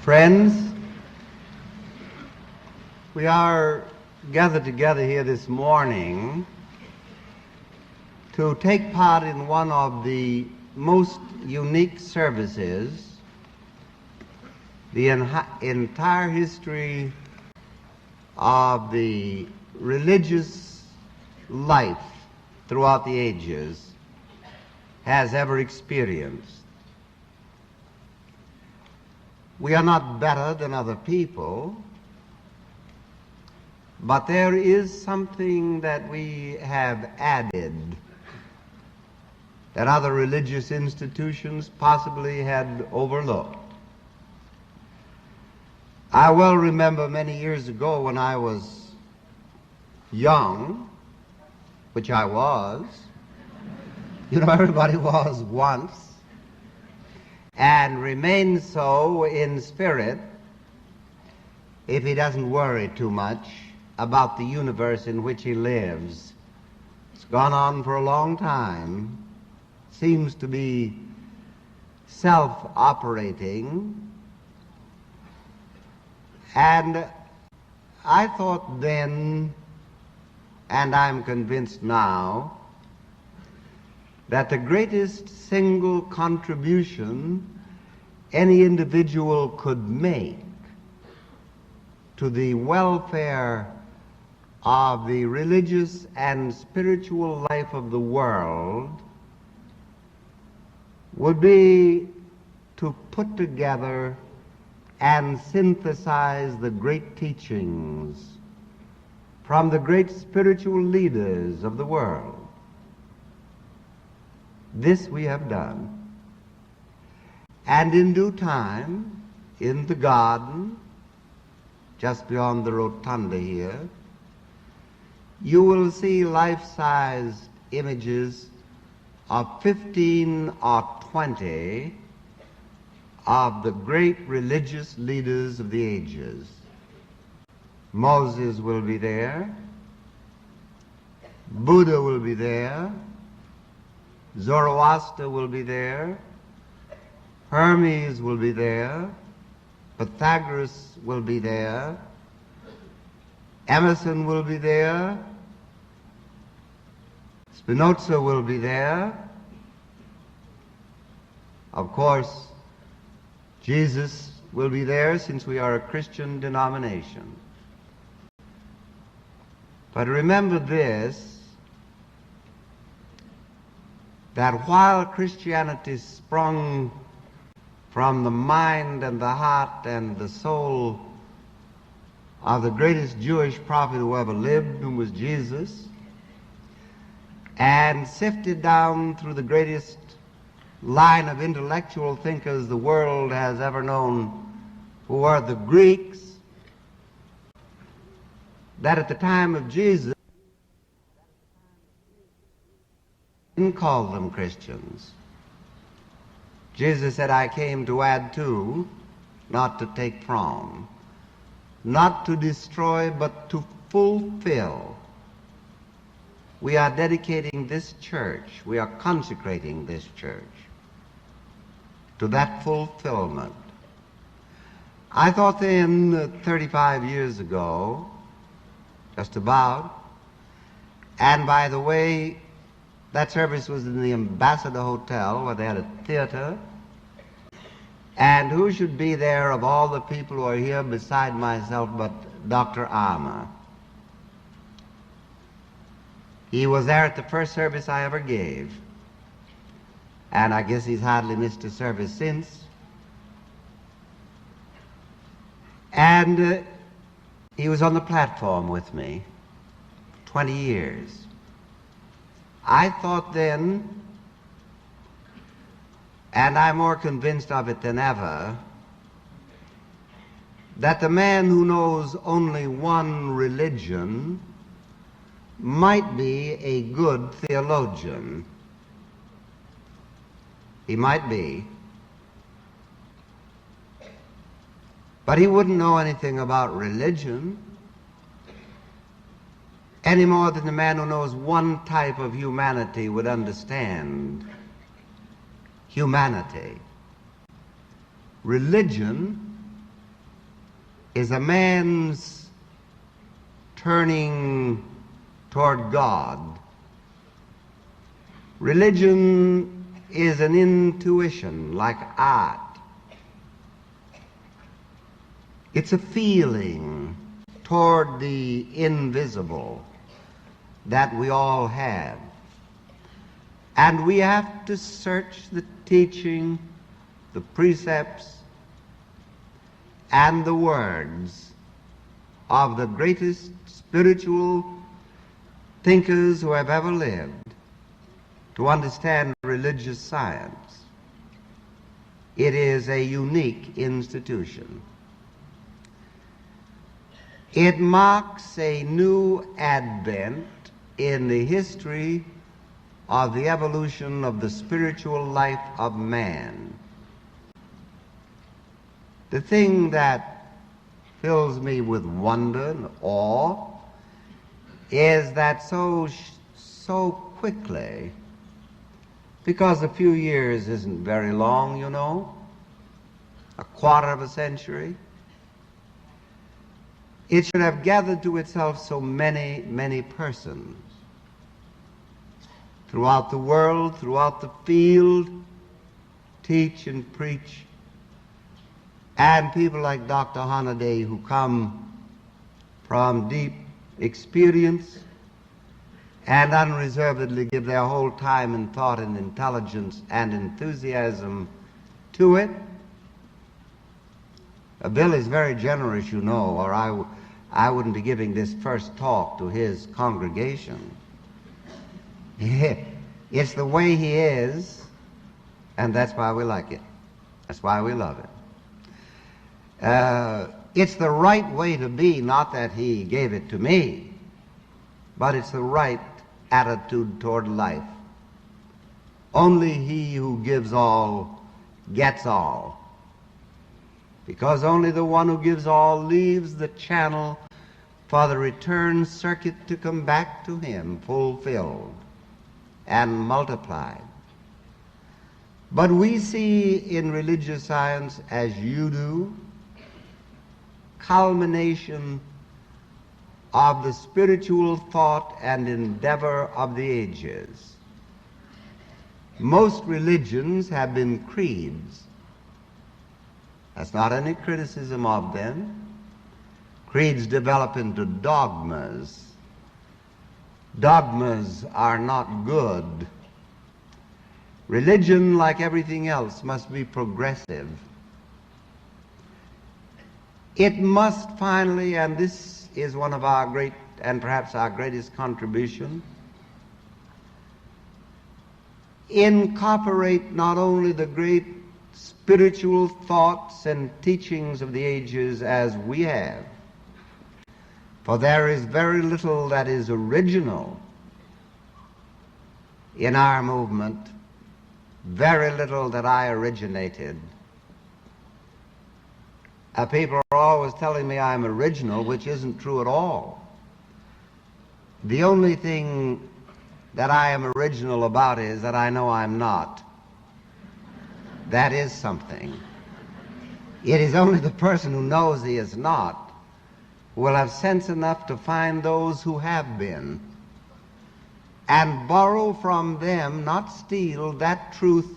Friends, we are gathered together here this morning to take part in one of the most unique services the entire history of the religious life throughout the ages has ever experienced. We are not better than other people, but there is something that we have added that other religious institutions possibly had overlooked. I well remember many years ago when I was young, which I was. You know, everybody was once, and remains so in spirit if he doesn't worry too much about the universe in which he lives. It's gone on for a long time, seems to be self-operating, and I thought then, and I'm convinced now, that the greatest single contribution any individual could make to the welfare of the religious and spiritual life of the world would be to put together and synthesize the great teachings from the great spiritual leaders of the world. This we have done. And in due time, in the garden, just beyond the rotunda here, you will see life-sized images of 15 or 20 of the great religious leaders of the ages. Moses will be there, Buddha will be there, Zoroaster will be there, Hermes will be there, Pythagoras will be there, Emerson will be there, Spinoza will be there, of course Jesus will be there since we are a Christian denomination. But remember this, that while Christianity sprung from the mind and the heart and the soul of the greatest Jewish prophet who ever lived, whom was Jesus, and sifted down through the greatest line of intellectual thinkers the world has ever known, who are the Greeks, that at the time of Jesus didn't call them Christians. Jesus said, I came to add to, not to take from, not to destroy, but to fulfill. We are dedicating this church, we are consecrating this church to that fulfillment. I thought then, 35 years ago, just about, and by the way, that service was in the Ambassador Hotel where they had a theater, and who should be there of all the people who are here beside myself but Dr. Armour. He was there at the first service I ever gave, and I guess he's hardly missed a service since. And he was on the platform with me 20 years. I thought then, and I'm more convinced of it than ever, that the man who knows only one religion might be a good theologian. He might be. But he wouldn't know anything about religion any more than the man who knows one type of humanity would understand humanity. Religion is a man's turning toward God. Religion is an intuition like art. It's a feeling toward the invisible that we all have. And we have to search the teaching, the precepts, and the words of the greatest spiritual thinkers who have ever lived to understand religious science. It is a unique institution. It marks a new advent in the history of the evolution of the spiritual life of man. The thing that fills me with wonder and awe is that so quickly, because a few years isn't very long, you know, a quarter of a century, it should have gathered to itself so many persons throughout the world, throughout the field, teach and preach, and people like Dr. Hornaday who come from deep experience and unreservedly give their whole time and thought and intelligence and enthusiasm to it. Bill is very generous, you know, or I wouldn't be giving this first talk to his congregation. It's the way he is, and that's why we like it. That's why we love it. It's the right way to be, not that he gave it to me, but it's the right attitude toward life. Only he who gives all gets all, because only the one who gives all leaves the channel for the return circuit to come back to him fulfilled and multiplied. But we see in religious science, as you do, culmination of the spiritual thought and endeavor of the ages. Most religions have been creeds. That's not any criticism of them. Creeds develop into dogmas. Dogmas are not good. Religion, like everything else, must be progressive. It must finally, and this is one of our great, and perhaps our greatest contribution, incorporate not only the great spiritual thoughts and teachings of the ages as we have, for there is very little that is original in our movement, very little that I originated. People are always telling me I'm original, which isn't true at all. The only thing that I am original about is that I know I'm not. That is something. It is only the person who knows he is not who will have sense enough to find those who have been and borrow from them, not steal, that truth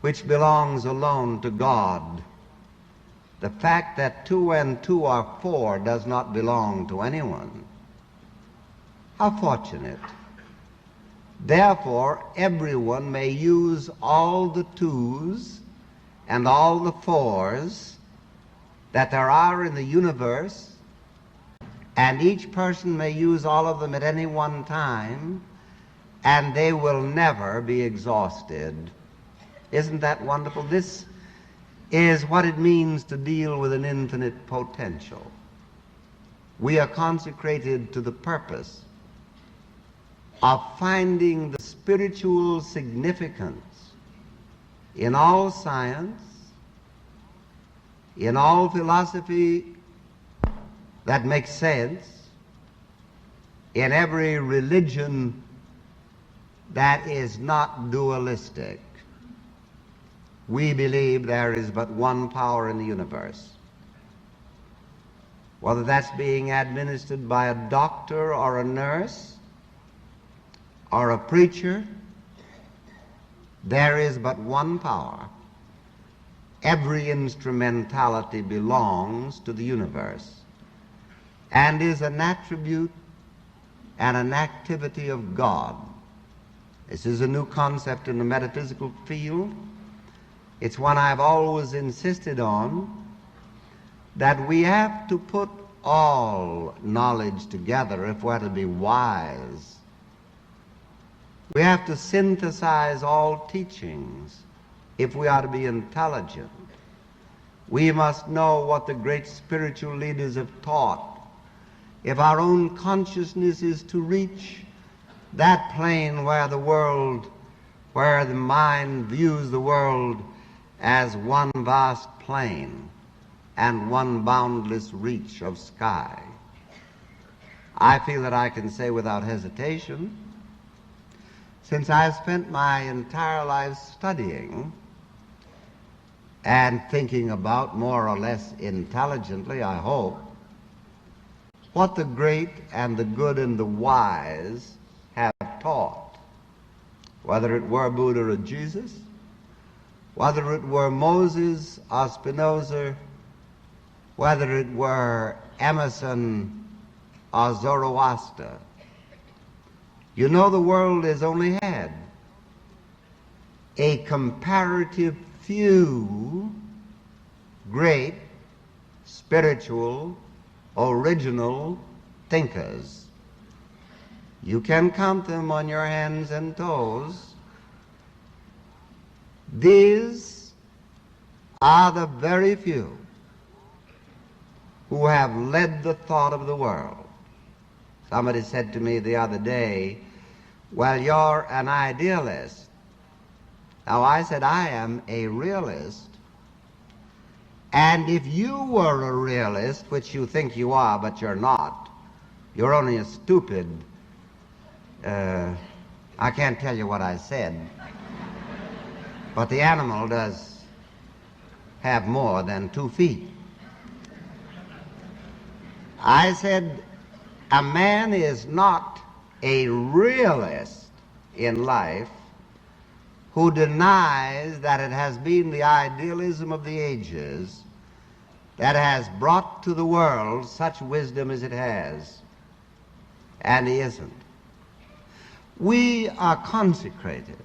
which belongs alone to God. The fact that 2 and 2 are 4 does not belong to anyone. How fortunate. Therefore, everyone may use all the 2s and all the 4s that there are in the universe, and each person may use all of them at any one time, and they will never be exhausted. Isn't that wonderful? This is what it means to deal with an infinite potential. We are consecrated to the purpose of finding the spiritual significance in all science, in all philosophy that makes sense, in every religion that is not dualistic. We believe there is but one power in the universe. whether that's being administered by a doctor or a nurse or a preacher, there is but one power. Every instrumentality belongs to the universe and is an attribute and an activity of God. This is a new concept in the metaphysical field. It's one I've always insisted on, that we have to put all knowledge together if we're to be wise. We have to synthesize all teachings if we are to be intelligent. We must know what the great spiritual leaders have taught. If our own consciousness is to reach that plane where the mind views the world as one vast plain and one boundless reach of sky, I feel that I can say without hesitation, since I've spent my entire life studying and thinking about, more or less intelligently, I hope, what the great and the good and the wise have taught, whether it were Buddha or Jesus, whether it were Moses or Spinoza, whether it were Emerson or Zoroaster. You know, the world has only had a comparative few great spiritual original thinkers. You can count them on your hands and toes. These are the very few who have led the thought of the world. Somebody said to me the other day, well, you're an idealist. Now, I said, I am a realist. And if you were a realist, which you think you are, but you're not, you're only a stupid, I can't tell you what I said, but the animal does have more than 2 feet. I said, a man is not a realist in life who denies that it has been the idealism of the ages that has brought to the world such wisdom as it has. And he isn't. We are consecrated.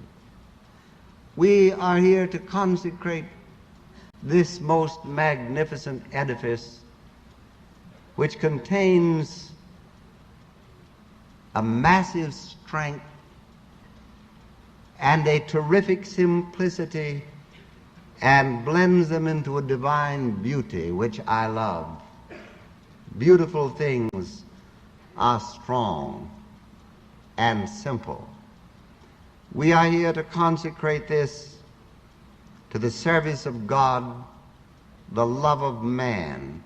We are here to consecrate this most magnificent edifice, which contains a massive strength and a terrific simplicity, and blends them into a divine beauty, which I love. Beautiful things are strong and simple. We are here to consecrate this to the service of God, the love of man,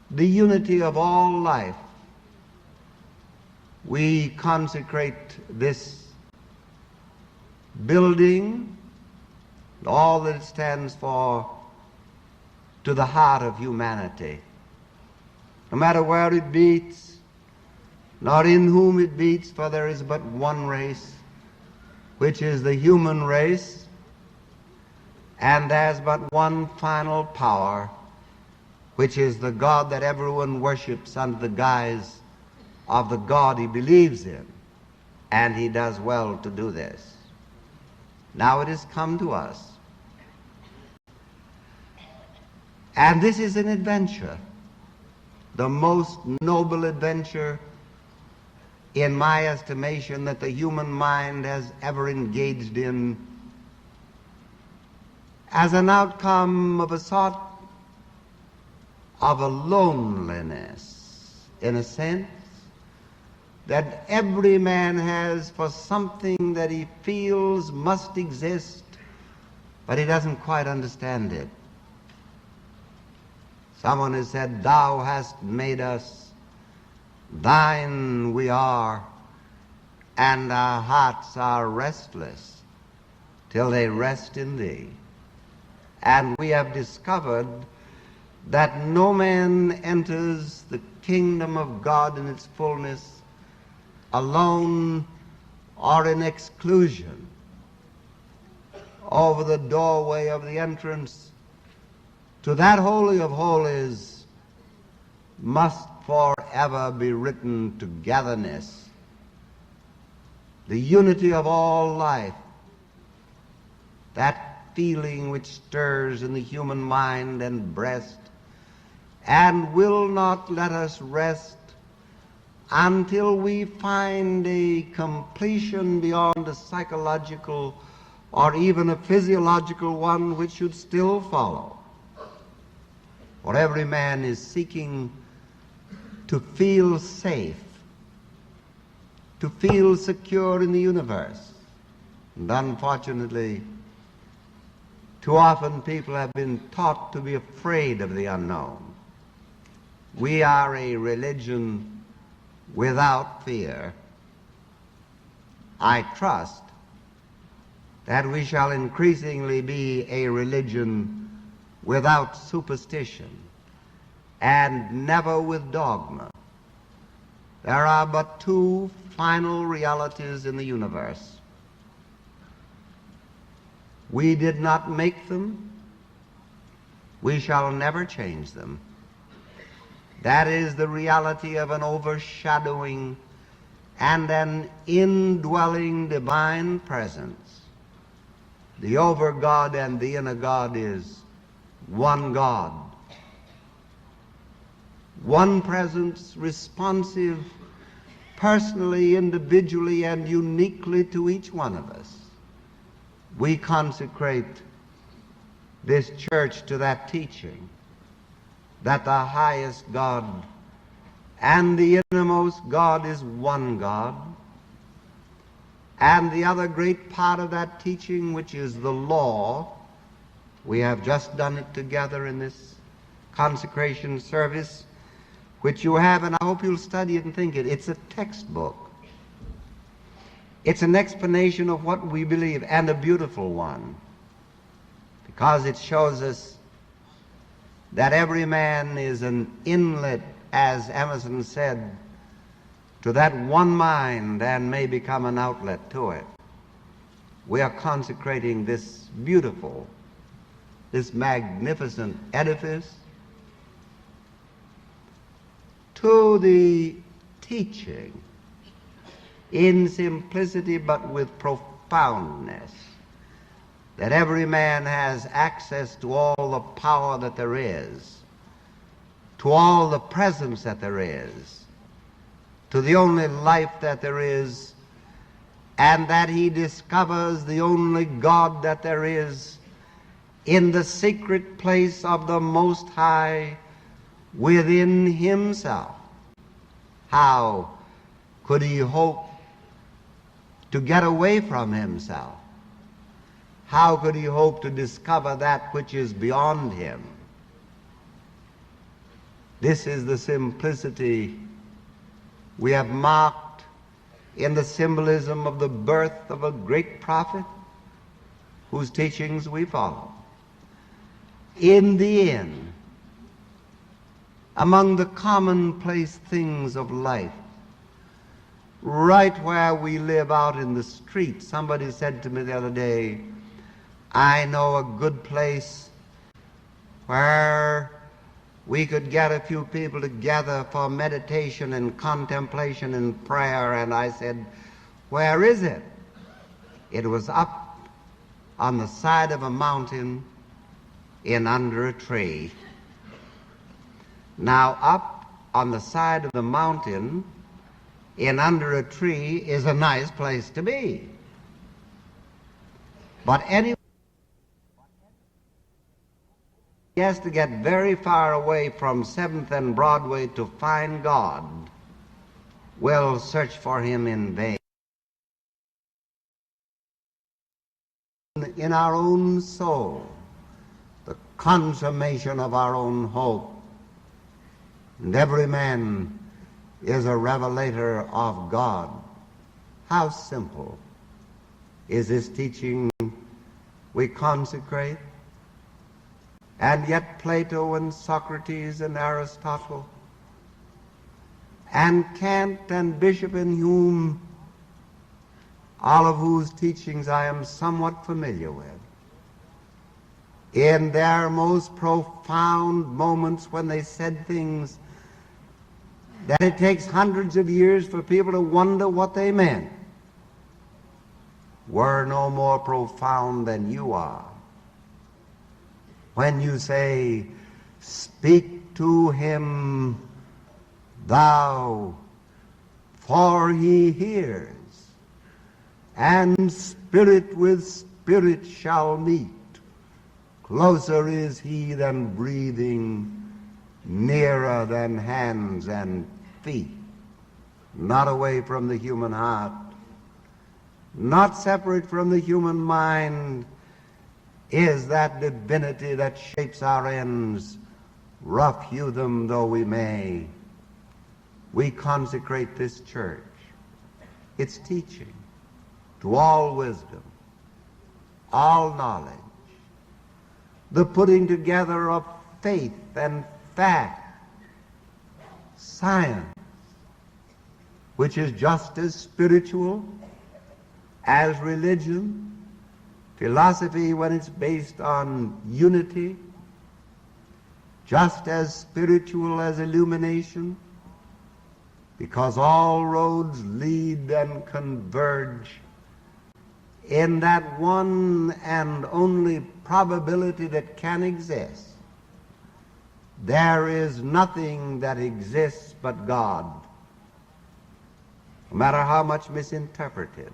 the unity of all life. We consecrate this building, all that it stands for, to the heart of humanity. No matter where it beats, nor in whom it beats, for there is but one race, which is the human race, and there's but one final power, which is the God that everyone worships under the guise of the God he believes in, and he does well to do this. Now it has come to us. And this is an adventure, the most noble adventure, in my estimation, that the human mind has ever engaged in, as an outcome of a sort of a loneliness, in a sense, that every man has for something that he feels must exist, but he doesn't quite understand it. Someone has said, "Thou hast made us, thine we are, and our hearts are restless till they rest in thee." And we have discovered that no man enters the kingdom of God in its fullness alone or in exclusion. Over the doorway of the entrance to that Holy of Holies must forever be written togetherness, the unity of all life, that feeling which stirs in the human mind and breast and will not let us rest until we find a completion beyond a psychological or even a physiological one which should still follow. For every man is seeking to feel safe, to feel secure in the universe. And unfortunately, too often people have been taught to be afraid of the unknown. We are a religion without fear. I trust that we shall increasingly be a religion without superstition and never with dogma. There are but two final realities in the universe. We did not make them. We shall never change them. That is the reality of an overshadowing and an indwelling divine presence. The over God and the inner God is one God. One presence responsive personally, individually, and uniquely to each one of us. We consecrate this church to that teaching that the highest God and the innermost God is one God. And the other great part of that teaching, which is the law, we have just done it together in this consecration service, which you have, and I hope you'll study it and think it. It's a textbook. It's an explanation of what we believe, and a beautiful one, because it shows us that every man is an inlet, as Emerson said, to that one mind and may become an outlet to it. We are consecrating this beautiful, this magnificent edifice to the teaching in simplicity but with profoundness, that every man has access to all the power that there is, to all the presence that there is, to the only life that there is, and that he discovers the only God that there is in the secret place of the Most High within himself. How could he hope to get away from himself? How could he hope to discover that which is beyond him? This is the simplicity we have marked in the symbolism of the birth of a great prophet whose teachings we follow. In the end, among the commonplace things of life, right where we live out in the street, somebody said to me the other day, I know a good place where we could get a few people together for meditation and contemplation and prayer. And I said, where is it? It was up on the side of a mountain in under a tree. Now, up on the side of the mountain in under a tree is a nice place to be. But anyway, he has to get very far away from 7th and Broadway to find God. We'll search for him in vain. In our own soul, the consummation of our own hope. And every man is a revelator of God. How simple is this teaching we consecrate? and yet Plato and Socrates and Aristotle and Kant and Bishop and Hume, all of whose teachings I am somewhat familiar with, in their most profound moments when they said things that it takes hundreds of years for people to wonder what they meant, were no more profound than you are. When you say, speak to him, thou, for he hears, and spirit with spirit shall meet. Closer is he than breathing, nearer than hands and feet. Not away from the human heart, not separate from the human mind, is that divinity that shapes our ends, rough hew them though we may. We consecrate this church, its teaching, to all wisdom, all knowledge, the putting together of faith and fact, science, which is just as spiritual as religion, philosophy when it's based on unity, just as spiritual as illumination, because all roads lead and converge in that one and only probability that can exist. There is nothing that exists but God, no matter how much misinterpreted,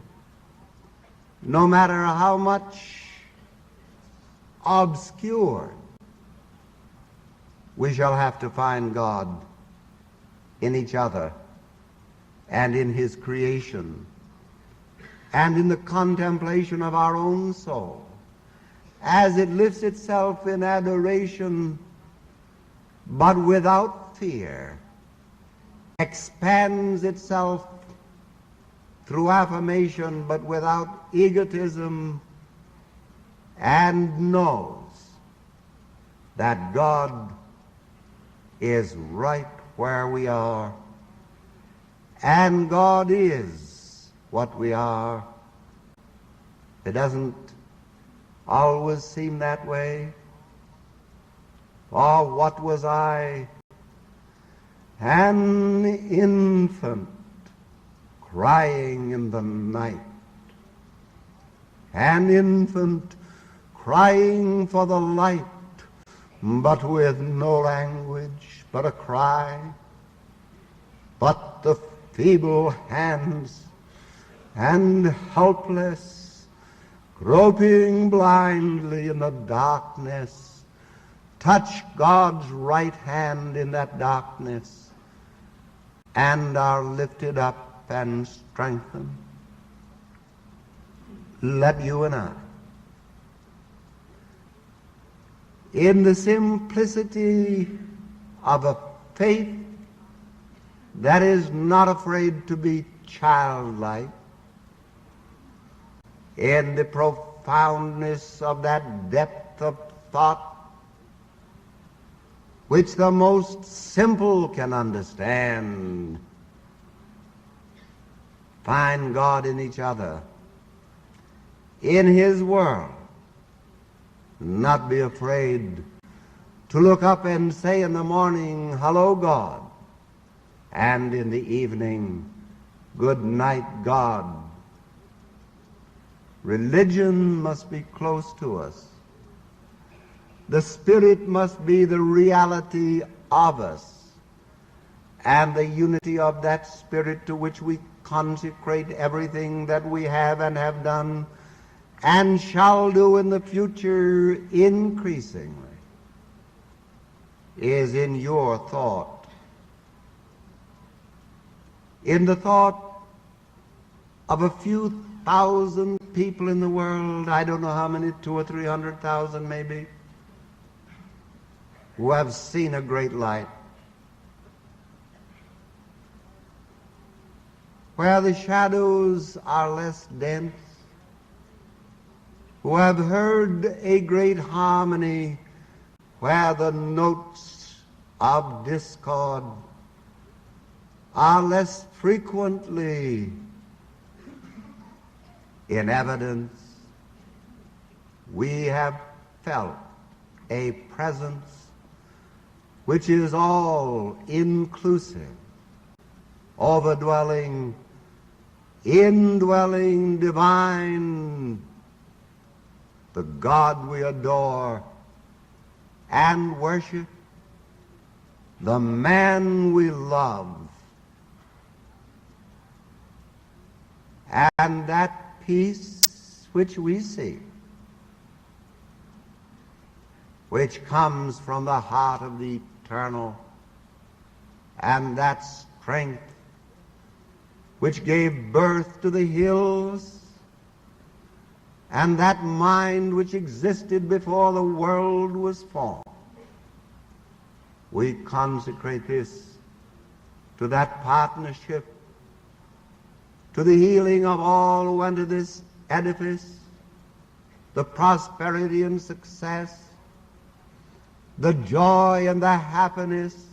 no matter how much obscured. We shall have to find God in each other and in his creation and in the contemplation of our own soul as it lifts itself in adoration but without fear, expands itself through affirmation but without egotism, and knows that God is right where we are, and God is what we are. It doesn't always seem that way. For what was I? An infant crying in the night, an infant crying for the light, but with no language but a cry. But the feeble hands and helpless, groping blindly in the darkness, touch God's right hand in that darkness and are lifted up and strengthened. Let you and I, in the simplicity of a faith that is not afraid to be childlike, in the profoundness of that depth of thought which the most simple can understand, find God in each other, in his world, not be afraid to look up and say in the morning, hello, God, and in the evening, good night, God. Religion must be close to us. The Spirit must be the reality of us, and the unity of that Spirit to which we consecrate everything that we have and have done and shall do in the future increasingly, is in your thought, in the thought of a few thousand people in the world, I don't know how many, 200,000 or 300,000 maybe, who have seen a great light, where the shadows are less dense, who have heard a great harmony where the notes of discord are less frequently in evidence, we have felt a presence which is all inclusive, overdwelling, indwelling, divine, the God we adore and worship, the man we love, and that peace which we seek, which comes from the heart of the eternal, and that strength which gave birth to the hills, and that mind which existed before the world was formed. We consecrate this to that partnership, to the healing of all who enter this edifice, the prosperity and success, the joy and the happiness,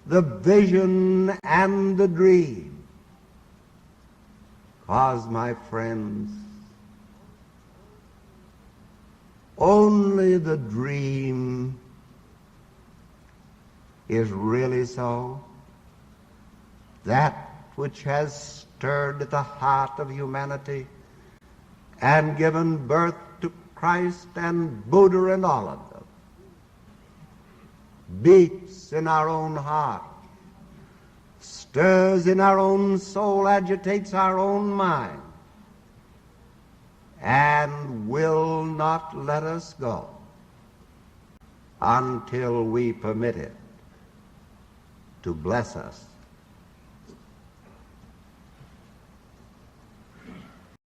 the vision and the dream. Because, my friends, only the dream is really so. That which has stirred the heart of humanity and given birth to Christ and Buddha and all of them, beats in our own heart, stirs in our own soul, agitates our own mind, and will not let us go until we permit it to bless us